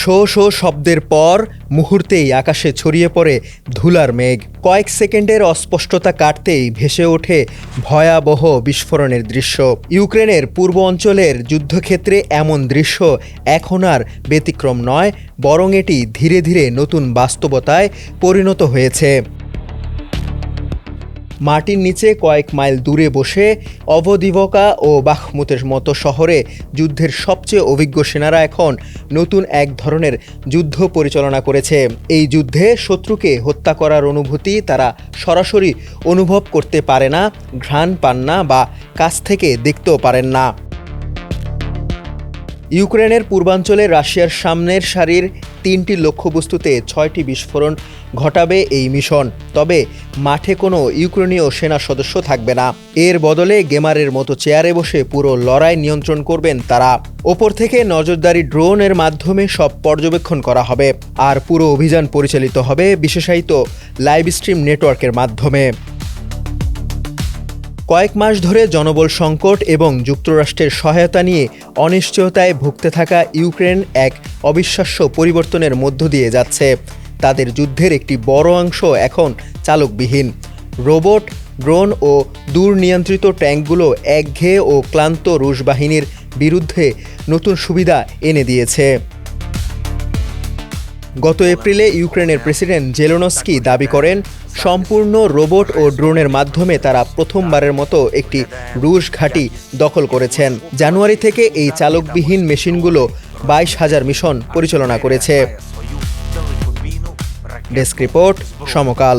Show show শব্দের পর মুহূর্তেই আকাশে ছড়িয়ে পড়ে ধুলার মেঘ। কয়েক সেকেন্ডের অস্পষ্টতা কাটতেই ভেসে ওঠে ভয়াবহ বিস্ফোরণের দৃশ্য। ইউক্রেনের পূর্ব অঞ্চলের যুদ্ধক্ষেত্রে এমন দৃশ্য এখন আর ব্যতিক্রম নয়, বরং এটি ধীরে ধীরে নতুন বাস্তবতায় পরিণত হয়েছে। মাটির নিচে কয়েক মাইল দূরে বসে অভদিভকা ও বাখমুতের মতো শহরে যুদ্ধের সবচেয়ে অভিজ্ঞ সেনারা এখন নতুন এক ধরনের যুদ্ধ পরিচালনা করেছে। এই যুদ্ধে শত্রুকে হত্যা করার অনুভূতি তারা সরাসরি অনুভব করতে পারে না, ঘ্রাণ পান না বা কাছ থেকে দেখতেও পারেন না। ইউক্রেনের পূর্বাঞ্চলে রাশিয়ার সামনের সারির 3টি লক্ষ্যবস্তুতে 6টি বিস্ফোরণ ঘটাবে এই মিশন। তবে মাঠে কোনো ইউক্রেনীয় সেনা সদস্য থাকবে না। এর বদলে গেমারের মতো চেয়ারে বসে পুরো লড়াই নিয়ন্ত্রণ করবেন তারা। ওপর থেকে নজরদারি ড্রোনের মাধ্যমে সব পর্যবেক্ষণ করা হবে, আর পুরো অভিযান পরিচালিত হবে বিশেষায়িত লাইভ স্ট্রিম নেটওয়ার্কের মাধ্যমে। কয়েক মাস ধরে জনবল সংকট এবং যুক্তরাষ্ট্রের সহায়তা নিয়ে অনিশ্চয়তায় ভুগতে থাকা ইউক্রেন এক অবিশ্বাস্য পরিবর্তনের মধ্য দিয়ে যাচ্ছে। তাদের যুদ্ধের একটি বড় অংশ এখন চালকবিহীন। রোবট, ড্রোন ও দূরনিয়ন্ত্রিত ট্যাঙ্কগুলো একঘেয়ে ও ক্লান্ত রুশ বাহিনীর বিরুদ্ধে নতুন সুবিধা এনে দিয়েছে। গত এপ্রিলে ইউক্রেনের প্রেসিডেন্ট জেলেনস্কি দাবি করেন, সম্পূর্ণ রোবট ও ড্রোনের মাধ্যমে তারা প্রথমবারের মতো একটি রুশ ঘাঁটি দখল করেছেন। জানুয়ারি থেকে এই চালকবিহীন মেশিনগুলো 22,000 মিশন পরিচালনা করেছে। ডেস্ক রিপোর্ট, সমকাল।